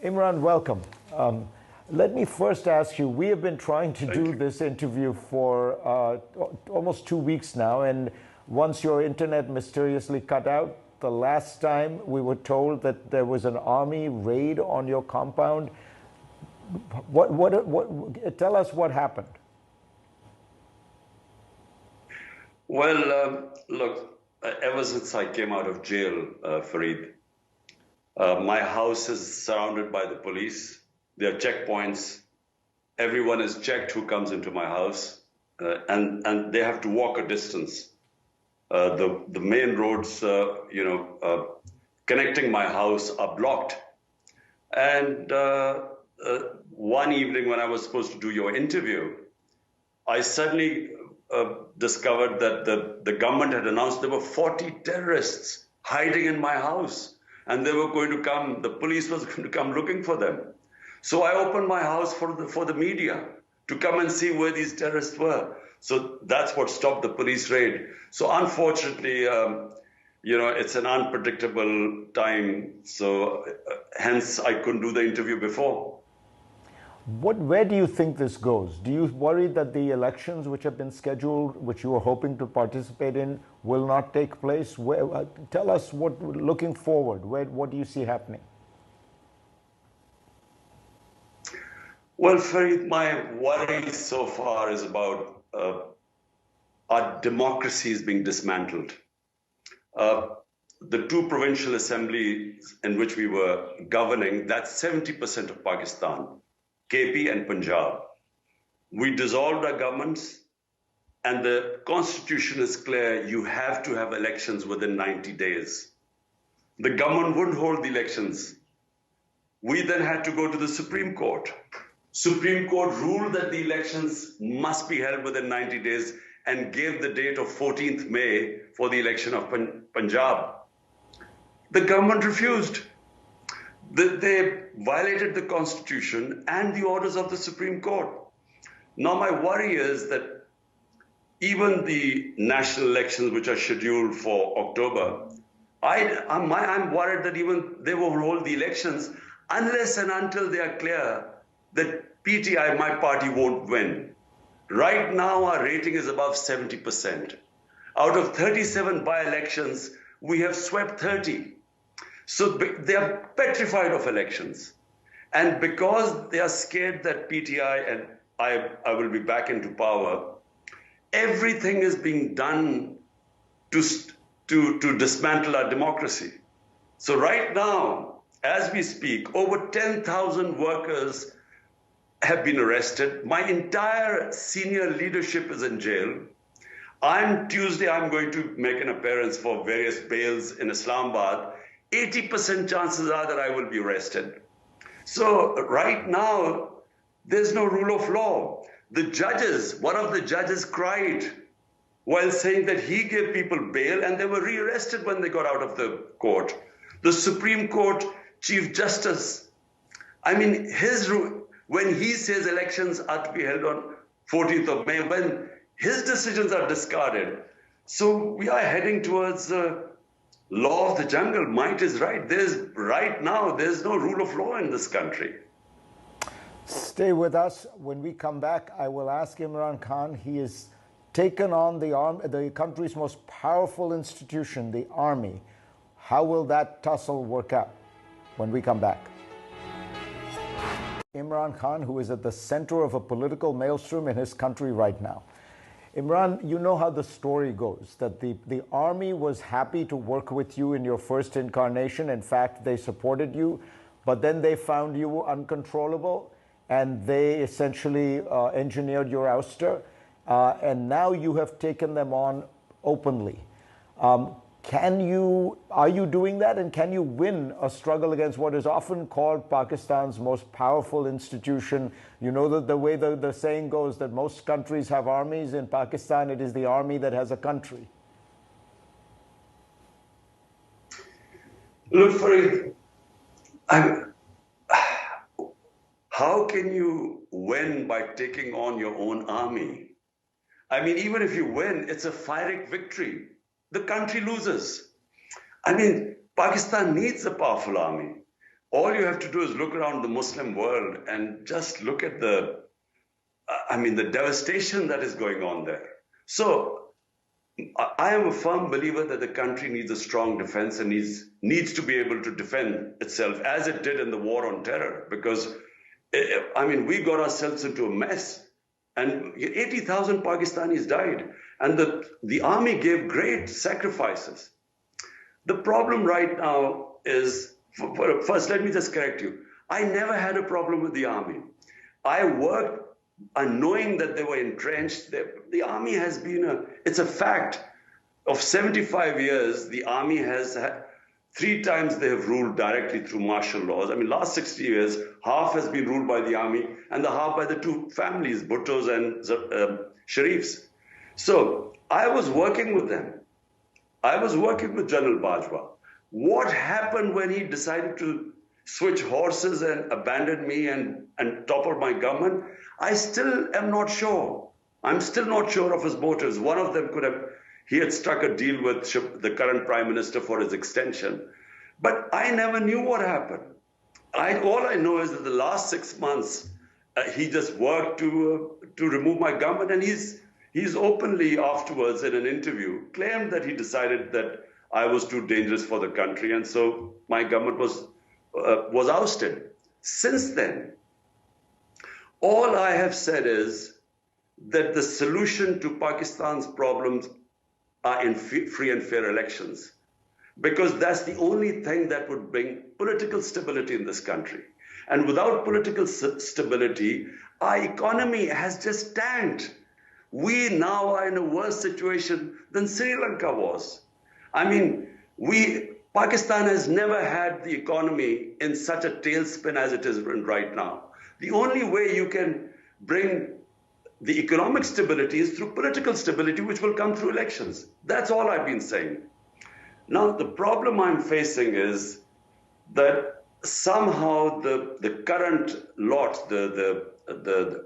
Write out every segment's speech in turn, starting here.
Imran, welcome. Let me first ask you, we have been trying to do this interview for almost 2 weeks now, and once your internet mysteriously cut out, the last time we were told that there was an army raid on your compound. Tell us what happened. Well, look, ever since I came out of jail, Fareed, my house is surrounded by the police. There are checkpoints. Everyone is checked who comes into my house, and they have to walk a distance. The main roads, connecting my house are blocked. And one evening when I was supposed to do your interview, I suddenly discovered that the government had announced there were 40 terrorists hiding in my house, and they were going to come, the police was going to come looking for them. So I opened my house for the media to come and see where these terrorists were. So that's what stopped the police raid. So unfortunately, it's an unpredictable time. So hence I couldn't do the interview before. Where do you think this goes? Do you worry that the elections which have been scheduled, which you were hoping to participate in, will not take place? Tell us looking forward, what do you see happening? Well, Fareed, my worry so far is about our democracy is being dismantled. The two provincial assemblies in which we were governing, that's 70% of Pakistan, KP and Punjab. We dissolved our governments, and the constitution is clear, you have to have elections within 90 days. The government wouldn't hold the elections. We then had to go to the Supreme Court. Supreme Court ruled that the elections must be held within 90 days and gave the date of 14th May for the election of Punjab. The government refused. They violated the constitution and the orders of the Supreme Court. Now my worry is that even the national elections, which are scheduled for October, I'm worried that even they won't hold the elections unless and until they are clear that PTI, my party, won't win. Right now, our rating is above 70%. Out of 37 by-elections, we have swept 30. So they are petrified of elections. And because they are scared that PTI and I will be back into power, everything is being done to dismantle our democracy. So right now, as we speak, over 10,000 workers have been arrested. My entire senior leadership is in jail. Tuesday, I'm going to make an appearance for various bails in Islamabad. 80% chances are that I will be arrested. So right now, there's no rule of law. One of the judges cried while saying that he gave people bail and they were rearrested when they got out of the court. The Supreme Court Chief Justice, when he says elections are to be held on 14th of May, when his decisions are discarded. So we are heading towards the law of the jungle. Might is right. Right now, there's no rule of law in this country. Stay with us. When we come back, I will ask Imran Khan. He has taken on the country's most powerful institution, the army. How will that tussle work out when we come back? Imran Khan, who is at the center of a political maelstrom in his country right now. Imran, you know how the story goes, that the army was happy to work with you in your first incarnation. In fact, they supported you, but then they found you uncontrollable, and they essentially engineered your ouster, and now you have taken them on openly. Are you doing that, and can you win a struggle against what is often called Pakistan's most powerful institution? You know that the way the saying goes that most countries have armies. In Pakistan, it is the army that has a country. Look, Fareed, how can you win by taking on your own army? Even if you win, it's a Pyrrhic victory. The country loses. Pakistan needs a powerful army. All you have to do is look around the Muslim world and just look at the devastation that is going on there. So I am a firm believer that the country needs a strong defense and needs to be able to defend itself as it did in the war on terror. Because, we got ourselves into a mess and 80,000 Pakistanis died and the army gave great sacrifices. The problem right now is, first, let me just correct you. I never had a problem with the army. I worked and knowing that they were entrenched. The army has been it's a fact of 75 years, the army has had, 3 times they have ruled directly through martial laws. Last 60 years, half has been ruled by the army and the half by the 2 families, Bhuttos and Sharifs. So I was working with them. I was working with General Bajwa. What happened when he decided to switch horses and abandon me and topple my government? I still am not sure. I'm still not sure of his motives. One of them he had struck a deal with the current prime minister for his extension. But I never knew what happened. All I know is that the last 6 months, he just worked to remove my government. And he's openly afterwards in an interview claimed that he decided that I was too dangerous for the country. And so my government was ousted. Since then, all I have said is that the solution to Pakistan's problems are in free and fair elections, because that's the only thing that would bring political stability in this country. And without political stability, our economy has just tanked. We now are in a worse situation than Sri Lanka was. Pakistan has never had the economy in such a tailspin as it is in right now. The only way you can bring the economic stability is through political stability, which will come through elections. That's all I've been saying. Now, the problem I'm facing is that somehow the current lot, the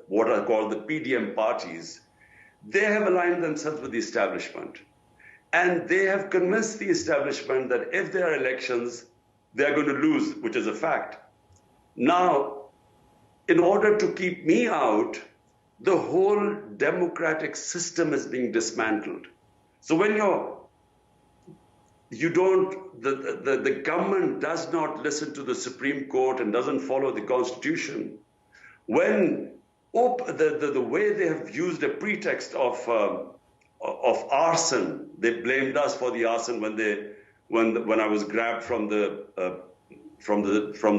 what are called the PDM parties, they have aligned themselves with the establishment. And they have convinced the establishment that if there are elections, they're going to lose, which is a fact. Now, in order to keep me out, the whole democratic system is being dismantled. So when the government does not listen to the Supreme Court and doesn't follow the Constitution, when the way they have used a pretext of arson, they blamed us for the arson when I was grabbed from the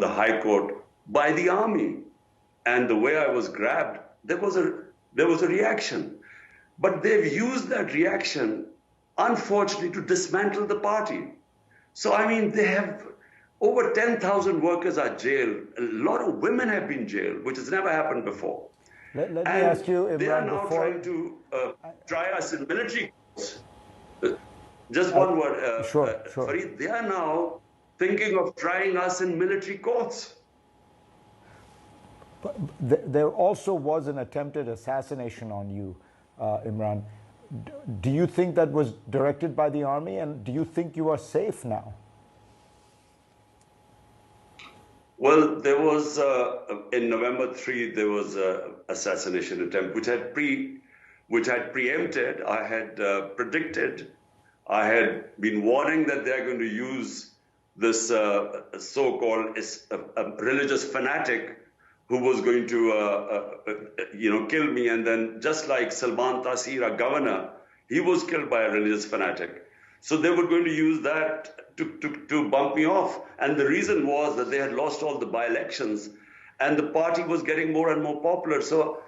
High Court by the army, and the way I was grabbed, there was a reaction, but they've used that reaction, unfortunately, to dismantle the party. So they have over 10,000 workers are jailed. A lot of women have been jailed, which has never happened before. Let me ask you, Imran, they are now trying to try us in military courts. Just one word, sure. Fareed, they are now thinking of trying us in military courts. But there also was an attempted assassination on you, Imran. Do you think that was directed by the army, and do you think you are safe now? Well, there was, in November 3, there was an assassination attempt, which had preempted, I had predicted, I had been warning that they're going to use this so-called religious fanatic who was going to, kill me. And then just like Salman Taseer, our governor, he was killed by a religious fanatic. So they were going to use that to bump me off. And the reason was that they had lost all the by-elections and the party was getting more and more popular. So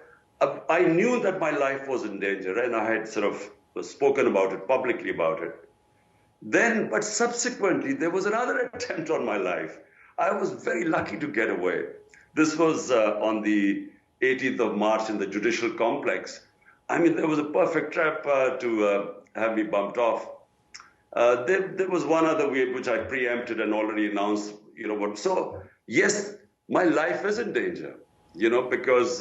I knew that my life was in danger, and I had sort of spoken about it, publicly about it. Then, but subsequently, there was another attempt on my life. I was very lucky to get away. This was on the 18th of March in the judicial complex. There was a perfect trap to have me bumped off. There was one other way which I preempted and already announced, So, yes, my life is in danger, because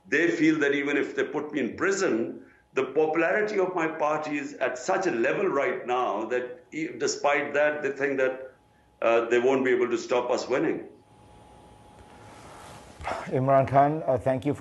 they feel that even if they put me in prison, the popularity of my party is at such a level right now that despite that, they think that they won't be able to stop us winning. Imran Khan, thank you for